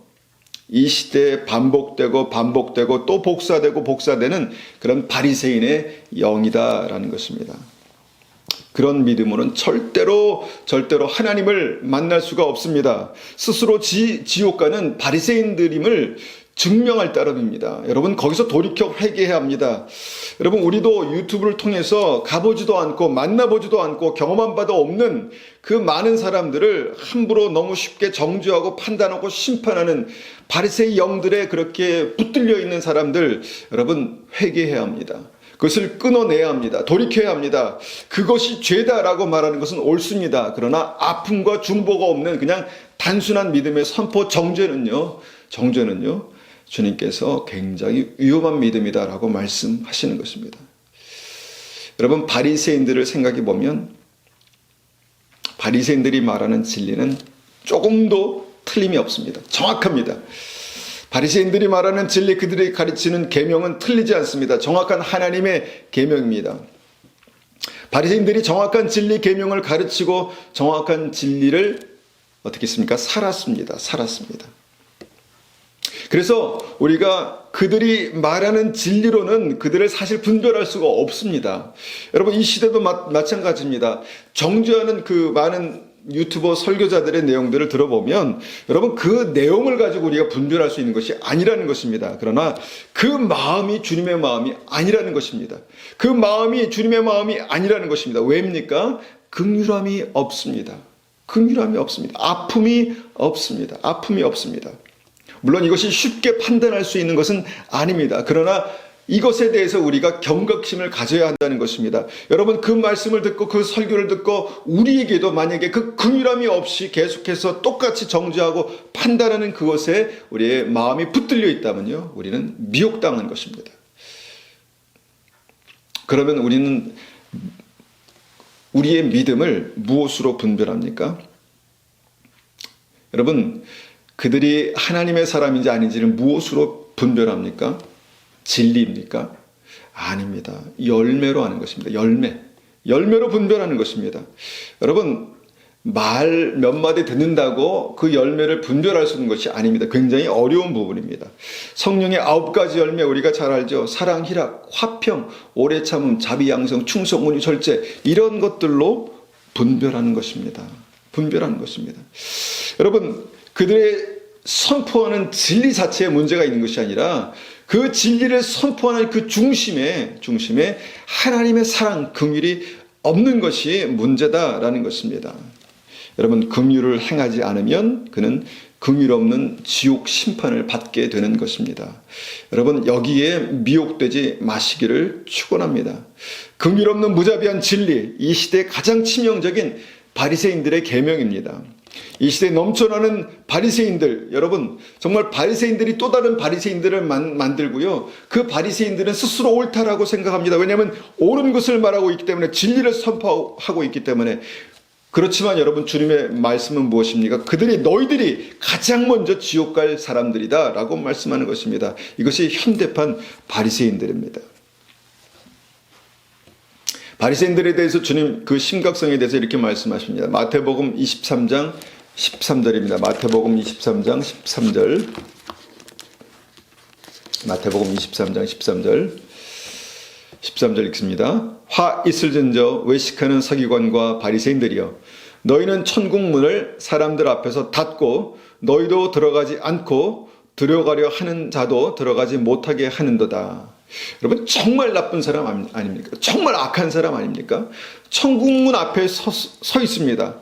이 시대에 반복되고 또 복사되는 그런 바리새인의 영이다라는 것입니다. 그런 믿음으로는 절대로 하나님을 만날 수가 없습니다. 스스로 지옥 가는 바리새인들임을 증명할 따름입니다. 여러분, 거기서 돌이켜 회개해야 합니다. 여러분, 우리도 유튜브를 통해서 가보지도 않고 만나보지도 않고 경험한 바도 없는 그 많은 사람들을 함부로 너무 쉽게 정죄하고 판단하고 심판하는 바리새인 영들에 그렇게 붙들려 있는 사람들, 여러분, 회개해야 합니다. 그것을 끊어내야 합니다. 돌이켜야 합니다. 그것이 죄다라고 말하는 것은 옳습니다. 그러나 아픔과 중보가 없는 그냥 단순한 믿음의 선포 정죄는요, 주님께서 굉장히 위험한 믿음이다라고 말씀하시는 것입니다. 여러분, 바리새인들을 생각해 보면 바리새인들이 말하는 진리는 조금도 틀림이 없습니다. 정확합니다. 바리새인들이 말하는 진리, 그들이 가르치는 계명은 틀리지 않습니다. 정확한 하나님의 계명입니다. 바리새인들이 정확한 진리 계명을 가르치고 정확한 진리를 어떻게 했습니까? 살았습니다. 그래서 우리가 그들이 말하는 진리로는 그들을 사실 분별할 수가 없습니다. 여러분, 이 시대도 마찬가지입니다. 정죄하는 그 많은 유튜버 설교자들의 내용들을 들어보면 여러분, 그 내용을 가지고 우리가 분별할 수 있는 것이 아니라는 것입니다. 그러나 그 마음이 주님의 마음이 아니라는 것입니다. 그 마음이 주님의 마음이 아니라는 것입니다. 왜입니까? 긍휼함이 없습니다. 아픔이 없습니다. 물론 이것이 쉽게 판단할 수 있는 것은 아닙니다. 그러나 이것에 대해서 우리가 경각심을 가져야 한다는 것입니다. 여러분, 그 말씀을 듣고 그 설교를 듣고 우리에게도 만약에 그 긍휼함이 없이 계속해서 똑같이 정죄하고 판단하는 그것에 우리의 마음이 붙들려 있다면요, 우리는 미혹당한 것입니다. 그러면 우리는 우리의 믿음을 무엇으로 분별합니까? 여러분, 그들이 하나님의 사람인지 아닌지를 무엇으로 분별합니까? 진리입니까? 아닙니다. 열매로 하는 것입니다. 열매로 분별하는 것입니다. 여러분, 말 몇 마디 듣는다고 그 열매를 분별할 수 있는 것이 아닙니다. 굉장히 어려운 부분입니다. 성령의 9가지 열매 우리가 잘 알죠. 사랑, 희락, 화평, 오래 참음, 자비, 양성, 충성, 온유, 절제, 이런 것들로 분별하는 것입니다. 여러분, 그들의 선포하는 진리 자체에 문제가 있는 것이 아니라 그 진리를 선포하는 그 중심에 하나님의 사랑, 긍휼이 없는 것이 문제다라는 것입니다. 여러분, 긍휼을 행하지 않으면 그는 긍휼 없는 지옥 심판을 받게 되는 것입니다. 여러분, 여기에 미혹되지 마시기를 축원합니다. 긍휼 없는 무자비한 진리, 이 시대의 가장 치명적인 바리새인들의 계명입니다. 이 시대에 넘쳐나는 바리새인들, 여러분, 정말 바리새인들이 또 다른 바리새인들을 만들고요, 그 바리새인들은 스스로 옳다라고 생각합니다. 왜냐하면 옳은 것을 말하고 있기 때문에, 진리를 선포하고 있기 때문에. 그렇지만 여러분, 주님의 말씀은 무엇입니까? 너희들이 가장 먼저 지옥 갈 사람들이다 라고 말씀하는 것입니다. 이것이 현대판 바리새인들입니다. 바리새인들에 대해서 주님 그 심각성에 대해서 이렇게 말씀하십니다. 마태복음 23장 13절입니다. 마태복음 23장 13절. 마태복음 23장 13절 읽습니다. 화 있을진저 외식하는 서기관과 바리새인들이여, 너희는 천국 문을 사람들 앞에서 닫고 너희도 들어가지 않고 들어가려 하는 자도 들어가지 못하게 하는도다. 여러분, 정말 나쁜 사람 아닙니까? 정말 악한 사람 아닙니까? 천국문 앞에 서 있습니다.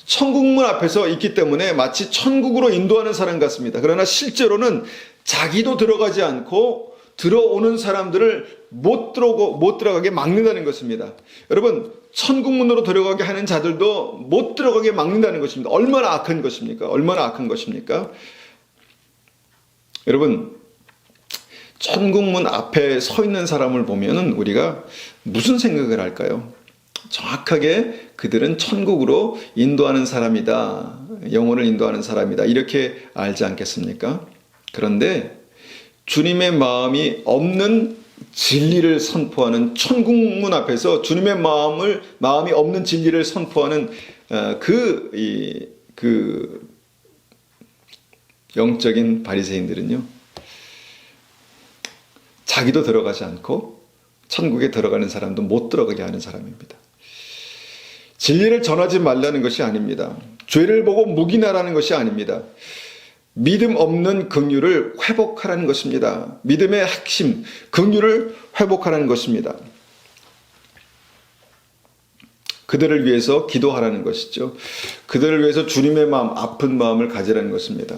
천국문 앞에 서 있기 때문에 마치 천국으로 인도하는 사람 같습니다. 그러나 실제로는 자기도 들어가지 않고 들어오는 사람들을 못 들어가게 막는다는 것입니다. 여러분, 천국문으로 들어가게 하는 자들도 못 들어가게 막는다는 것입니다. 얼마나 악한 것입니까? 여러분, 천국문 앞에 서 있는 사람을 보면은 우리가 무슨 생각을 할까요? 정확하게 그들은 천국으로 인도하는 사람이다. 영혼을 인도하는 사람이다. 이렇게 알지 않겠습니까? 그런데 주님의 마음이 없는 진리를 선포하는, 천국문 앞에서 주님의 마음이 없는 진리를 선포하는 영적인 바리새인들은요, 자기도 들어가지 않고 천국에 들어가는 사람도 못 들어가게 하는 사람입니다. 진리를 전하지 말라는 것이 아닙니다. 죄를 보고 묵인하라는 것이 아닙니다. 믿음 없는 긍휼을 회복하라는 것입니다. 믿음의 핵심, 긍휼을 회복하라는 것입니다. 그들을 위해서 기도하라는 것이죠. 그들을 위해서 주님의 마음, 아픈 마음을 가지라는 것입니다.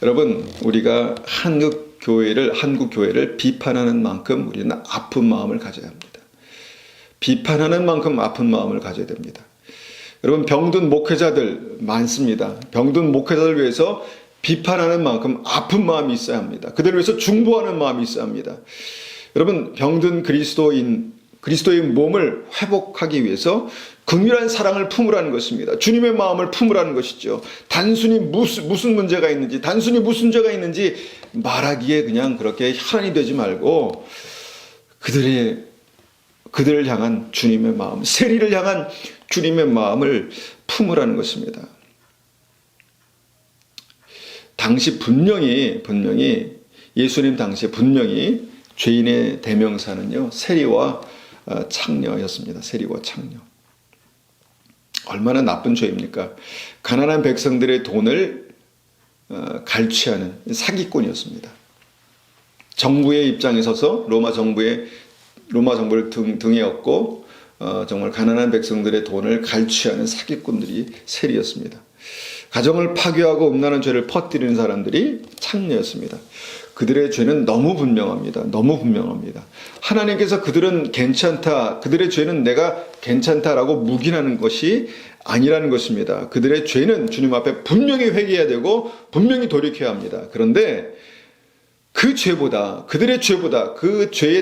여러분, 우리가 한국 교회를 비판하는 만큼 우리는 아픈 마음을 가져야 합니다. 비판하는 만큼 아픈 마음을 가져야 됩니다. 여러분, 병든 목회자들 많습니다. 병든 목회자들 위해서 비판하는 만큼 아픈 마음이 있어야 합니다. 그들을 위해서 중보하는 마음이 있어야 합니다. 여러분, 병든 그리스도의 몸을 회복하기 위해서 긍휼한 사랑을 품으라는 것입니다. 주님의 마음을 품으라는 것이죠. 단순히 무슨 문제가 있는지, 단순히 무슨 죄가 있는지 말하기에 그냥 그렇게 혈안이 되지 말고 그들을 향한 주님의 마음, 세리를 향한 주님의 마음을 품으라는 것입니다. 당시 분명히 예수님 당시에 분명히 죄인의 대명사는요, 세리와 창녀였습니다. 세리와 창녀. 얼마나 나쁜 죄입니까? 가난한 백성들의 돈을 갈취하는 사기꾼이었습니다. 정부의 입장에 서서 로마 정부를 등에 업고 정말 가난한 백성들의 돈을 갈취하는 사기꾼들이 세리였습니다. 가정을 파괴하고 음란한 죄를 퍼뜨리는 사람들이 창녀였습니다. 그들의 죄는 너무 분명합니다. 너무 분명합니다. 하나님께서 그들은 괜찮다, 그들의 죄는 내가 괜찮다라고 묵인하는 것이 아니라는 것입니다. 그들의 죄는 주님 앞에 분명히 회개해야 되고 분명히 돌이켜야 합니다. 그런데 그 죄의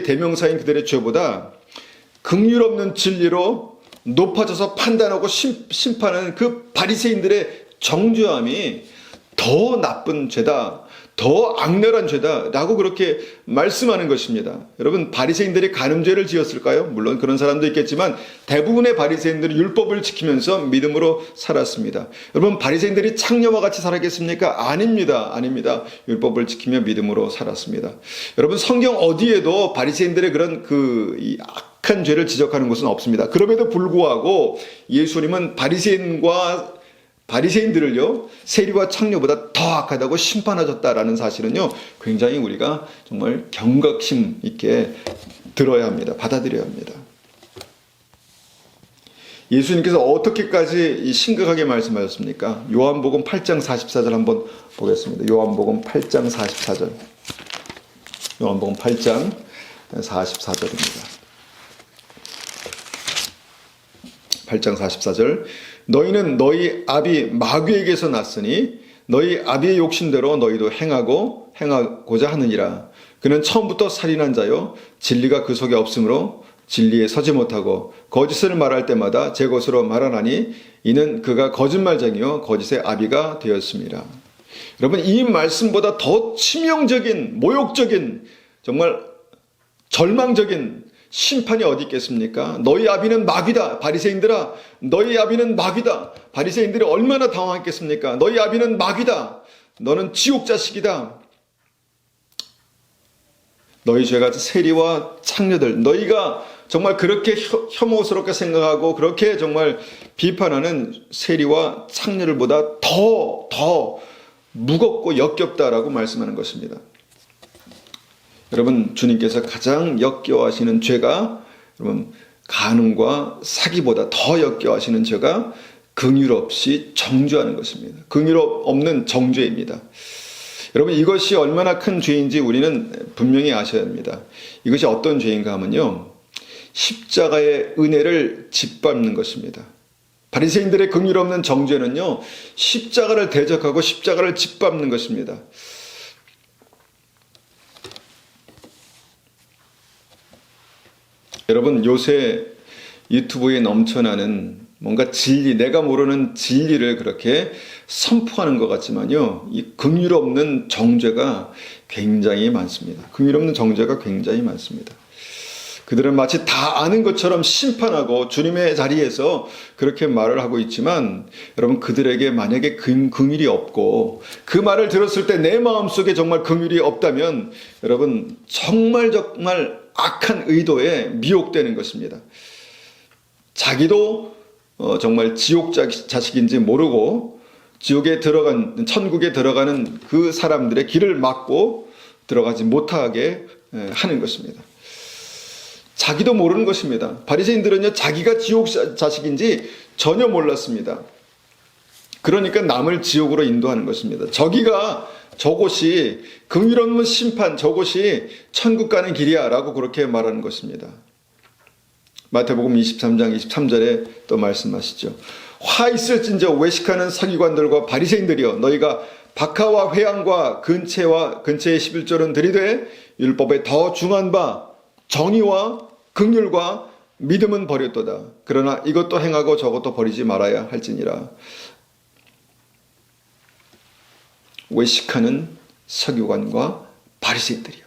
대명사인 그들의 죄보다 긍휼 없는 진리로 높아져서 판단하고 심판하는 그 바리새인들의 정죄함이 더 나쁜 죄다, 더 악랄한 죄다라고 그렇게 말씀하는 것입니다. 여러분, 바리새인들이 간음죄를 지었을까요? 물론 그런 사람도 있겠지만 대부분의 바리새인들은 율법을 지키면서 믿음으로 살았습니다. 여러분, 바리새인들이 창녀와 같이 살았겠습니까? 아닙니다. 율법을 지키며 믿음으로 살았습니다. 여러분, 성경 어디에도 바리새인들의 그런 이 악한 죄를 지적하는 것은 없습니다. 그럼에도 불구하고 예수님은 바리새인들을요, 세리와 창녀보다 더 악하다고 심판하셨다라는 사실은요, 굉장히 우리가 정말 경각심 있게 들어야 합니다. 받아들여야 합니다. 예수님께서 어떻게까지 심각하게 말씀하셨습니까? 요한복음 8장 44절 한번 보겠습니다. 요한복음 8장 44절. 요한복음 8장 44절입니다. 8장 44절. 너희는 너희 아비 마귀에게서 났으니 너희 아비의 욕심대로 너희도 행하고자 하느니라. 그는 처음부터 살인한 자요, 진리가 그 속에 없으므로 진리에 서지 못하고 거짓을 말할 때마다 제 것으로 말하나니 이는 그가 거짓말쟁이요 거짓의 아비가 되었습니다. 여러분, 이 말씀보다 더 치명적인, 모욕적인, 정말 절망적인 심판이 어디 있겠습니까? 너희 아비는 마귀다. 바리새인들아, 너희 아비는 마귀다. 바리새인들이 얼마나 당황했겠습니까? 너희 아비는 마귀다. 너는 지옥 자식이다. 너희 죄가 세리와 창녀들, 너희가 정말 그렇게 혐오스럽게 생각하고 그렇게 정말 비판하는 세리와 창녀들보다 더 무겁고 역겹다라고 말씀하는 것입니다. 여러분, 주님께서 가장 역겨워하시는 죄가, 여러분, 간음과 사기보다 더 역겨워하시는 죄가 긍휼 없이 정죄하는 것입니다. 긍휼 없는 정죄입니다. 여러분, 이것이 얼마나 큰 죄인지 우리는 분명히 아셔야 합니다. 이것이 어떤 죄인가 하면요, 십자가의 은혜를 짓밟는 것입니다. 바리새인들의 긍휼 없는 정죄는요, 십자가를 대적하고 십자가를 짓밟는 것입니다. 여러분, 요새 유튜브에 넘쳐나는 뭔가 진리, 내가 모르는 진리를 그렇게 선포하는 것 같지만요, 이 긍휼 없는 정죄가 굉장히 많습니다. 긍휼 없는 정죄가 굉장히 많습니다. 그들은 마치 다 아는 것처럼 심판하고 주님의 자리에서 그렇게 말을 하고 있지만 여러분 그들에게 만약에 긍휼이 없고 그 말을 들었을 때 내 마음속에 정말 긍휼이 없다면 여러분 정말 악한 의도에 미혹되는 것입니다. 자기도 정말 지옥 자식인지 모르고 천국에 들어가는 그 사람들의 길을 막고 들어가지 못하게 하는 것입니다. 자기도 모르는 것입니다. 바리새인들은요 자기가 지옥 자식인지 전혀 몰랐습니다. 그러니까 남을 지옥으로 인도하는 것입니다. 저곳이 긍휼 없는 심판, 저곳이 천국 가는 길이야 라고 그렇게 말하는 것입니다. 마태복음 23장 23절에 또 말씀하시죠. 화 있을진저 외식하는 서기관들과 바리새인들이여 너희가 박하와 회양과 근체의 11조는 들이되 율법에 더 중한 바 정의와 긍휼과 믿음은 버렸도다. 그러나 이것도 행하고 저것도 버리지 말아야 할지니라. 외식하는 서기관과 바리새인들이여.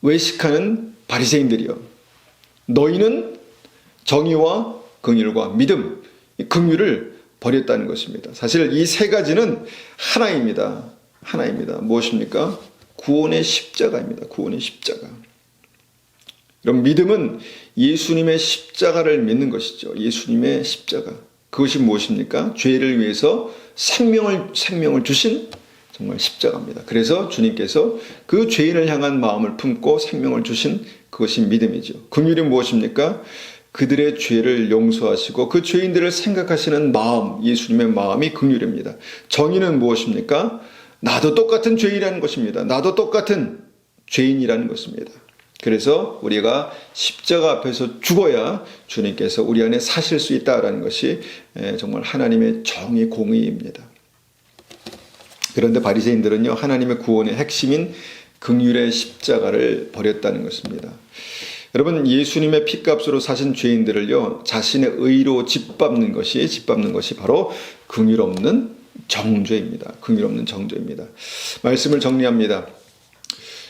외식하는 바리새인들이여. 너희는 정의와 긍휼과 믿음, 긍휼을 버렸다는 것입니다. 사실 이 세 가지는 하나입니다. 무엇입니까? 구원의 십자가입니다. 구원의 십자가. 이런 믿음은 예수님의 십자가를 믿는 것이죠. 예수님의 십자가. 그것이 무엇입니까? 죄를 위해서 생명을 주신 정말 십자가입니다. 그래서 주님께서 그 죄인을 향한 마음을 품고 생명을 주신 그것이 믿음이죠. 긍휼이 무엇입니까? 그들의 죄를 용서하시고 그 죄인들을 생각하시는 마음, 예수님의 마음이 긍휼입니다. 정의는 무엇입니까? 나도 똑같은 죄인이라는 것입니다. 나도 똑같은 죄인이라는 것입니다. 그래서 우리가 십자가 앞에서 죽어야 주님께서 우리 안에 사실 수 있다라는 것이 정말 하나님의 정의 공의입니다. 그런데 바리새인들은요 하나님의 구원의 핵심인 긍휼의 십자가를 버렸다는 것입니다. 여러분 예수님의 피값으로 사신 죄인들을요 자신의 의로 짓밟는 것이 바로 긍휼 없는 정죄입니다. 긍휼 없는 정죄입니다. 말씀을 정리합니다.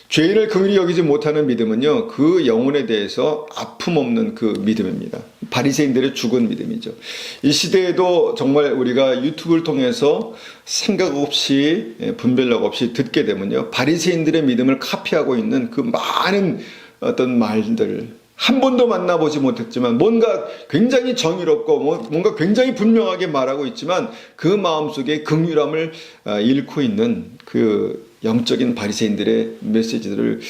죄인을 긍휼히 여기지 못하는 믿음은요 그 영혼에 대해서 아픔 없는 그 믿음입니다. 바리새인들의 죽은 믿음이죠. 이 시대에도 정말 우리가 유튜브를 통해서 생각 없이 분별력 없이 듣게 되면요 바리새인들의 믿음을 카피하고 있는 그 많은 어떤 말들 한 번도 만나보지 못했지만 뭔가 굉장히 정의롭고 뭔가 굉장히 분명하게 말하고 있지만 그 마음속에 긍휼함을 잃고 있는 그 영적인 바리새인들의 메시지들을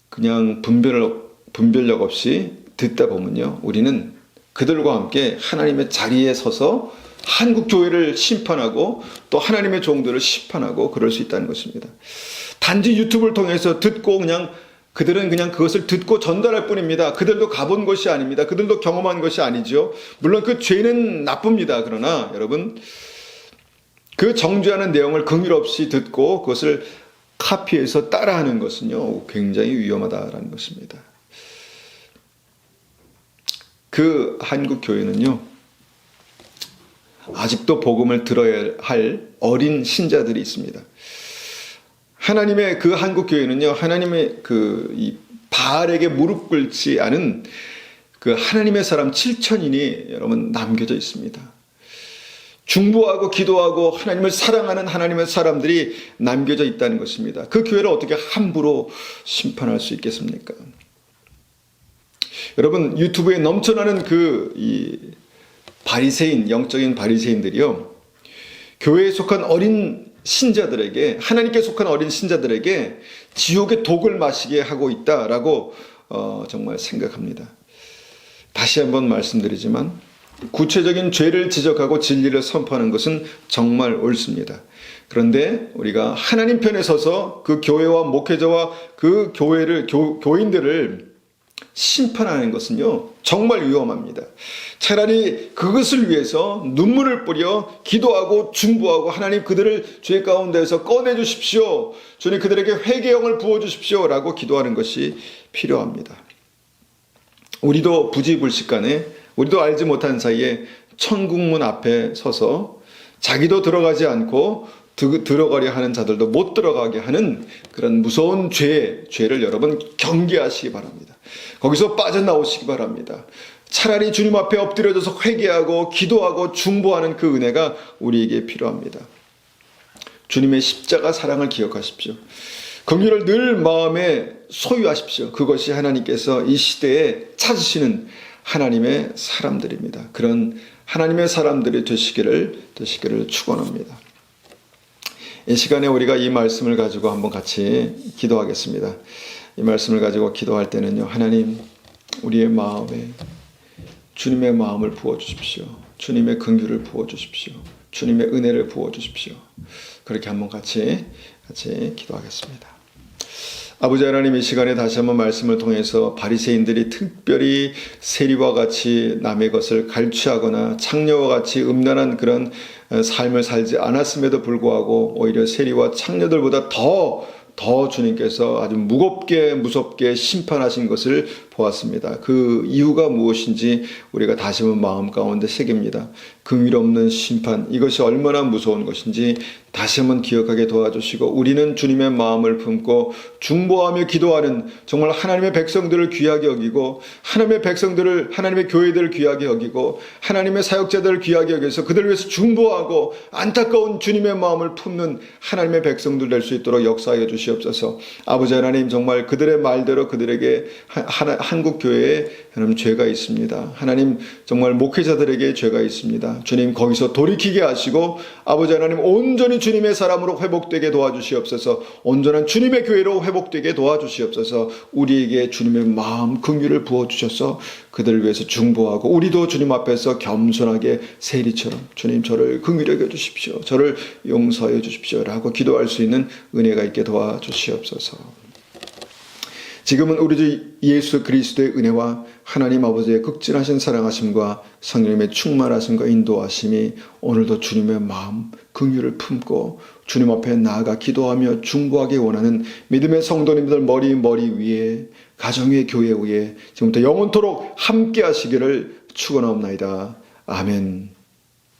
그냥 분별력 없이 듣다 보면요 우리는 그들과 함께 하나님의 자리에 서서 한국 교회를 심판하고 또 하나님의 종들을 심판하고 그럴 수 있다는 것입니다. 단지 유튜브를 통해서 듣고 그들은 그냥 그것을 듣고 전달할 뿐입니다. 그들도 가본 것이 아닙니다. 그들도 경험한 것이 아니죠. 물론 그 죄는 나쁩니다. 그러나 여러분 그 정죄하는 내용을 긍휼 없이 듣고 그것을 카피해서 따라하는 것은요 굉장히 위험하다라는 것입니다. 그 한국 교회는요 아직도 복음을 들어야 할 어린 신자들이 있습니다. 하나님의 그 한국 교회는요 하나님의 이 바알에게 무릎 꿇지 않은 그 하나님의 사람 7,000인이 여러분 남겨져 있습니다. 중보하고 기도하고 하나님을 사랑하는 하나님의 사람들이 남겨져 있다는 것입니다. 그 교회를 어떻게 함부로 심판할 수 있겠습니까? 여러분 유튜브에 넘쳐나는 이 바리새인, 영적인 바리새인들이요 교회에 속한 어린 신자들에게 하나님께 속한 어린 신자들에게 지옥의 독을 마시게 하고 있다라고 정말 생각합니다. 다시 한번 말씀드리지만 구체적인 죄를 지적하고 진리를 선포하는 것은 정말 옳습니다. 그런데 우리가 하나님 편에 서서 그 교회와 목회자와 그 교인들을 심판하는 것은요 정말 위험합니다. 차라리 그것을 위해서 눈물을 뿌려 기도하고 중보하고 하나님 그들을 죄 가운데에서 꺼내주십시오. 주님 그들에게 회개형을 부어주십시오 라고 기도하는 것이 필요합니다. 우리도 부지불식간에 우리도 알지 못한 사이에 천국문 앞에 서서 자기도 들어가지 않고 들어가려 하는 자들도 못 들어가게 하는 그런 무서운 죄를 여러분 경계하시기 바랍니다. 거기서 빠져나오시기 바랍니다. 차라리 주님 앞에 엎드려져서 회개하고 기도하고 중보하는 그 은혜가 우리에게 필요합니다. 주님의 십자가 사랑을 기억하십시오. 긍휼을 늘 마음에 소유하십시오. 그것이 하나님께서 이 시대에 찾으시는 하나님의 사람들입니다. 그런 하나님의 사람들이 되시기를 축원합니다. 이 시간에 우리가 이 말씀을 가지고 한번 같이 기도하겠습니다. 이 말씀을 가지고 기도할 때는요, 하나님, 우리의 마음에 주님의 마음을 부어주십시오. 주님의 긍휼을 부어주십시오. 주님의 은혜를 부어주십시오. 그렇게 한번 같이 기도하겠습니다. 아버지 하나님, 이 시간에 다시 한번 말씀을 통해서 바리새인들이 특별히 세리와 같이 남의 것을 갈취하거나 창녀와 같이 음란한 그런 삶을 살지 않았음에도 불구하고 오히려 세리와 창녀들보다 더 주님께서 아주 무섭게 심판하신 것을 보았습니다. 그 이유가 무엇인지 우리가 다시 한번 마음 가운데 새깁니다. 긍휼 없는 심판, 이것이 얼마나 무서운 것인지 다시 한번 기억하게 도와주시고, 우리는 주님의 마음을 품고 중보하며 기도하는 정말 하나님의 백성들을 귀하게 여기고, 하나님의 백성들을, 하나님의 교회들을 귀하게 여기고, 하나님의 사역자들을 귀하게 여겨서 그들을 위해서 중보하고 안타까운 주님의 마음을 품는 하나님의 백성들 될 수 있도록 역사하여 주시옵소서. 아버지 하나님, 정말 그들의 말대로 그들에게 한국 교회에 하나님 죄가 있습니다. 하나님, 정말 목회자들에게 죄가 있습니다. 주님, 거기서 돌이키게 하시고 아버지 하나님, 온전히 주님의 사람으로 회복되게 도와주시옵소서. 온전한 주님의 교회로 회복되게 도와주시옵소서. 우리에게 주님의 마음 긍휼을 부어주셔서 그들을 위해서 중보하고, 우리도 주님 앞에서 겸손하게 세리처럼 주님, 저를 긍휼히 여겨 주십시오, 저를 용서해 주십시오 라고 기도할 수 있는 은혜가 있게 도와주시옵소서. 지금은 우리 주 예수 그리스도의 은혜와 하나님 아버지의 극진하신 사랑하심과 성령님의 충만하심과 인도하심이 오늘도 주님의 마음 긍휼을 품고 주님 앞에 나아가 기도하며 중보하기 원하는 믿음의 성도님들 머리 위에, 가정 위에, 교회 위에 지금부터 영원토록 함께 하시기를 축원하옵나이다. 아멘.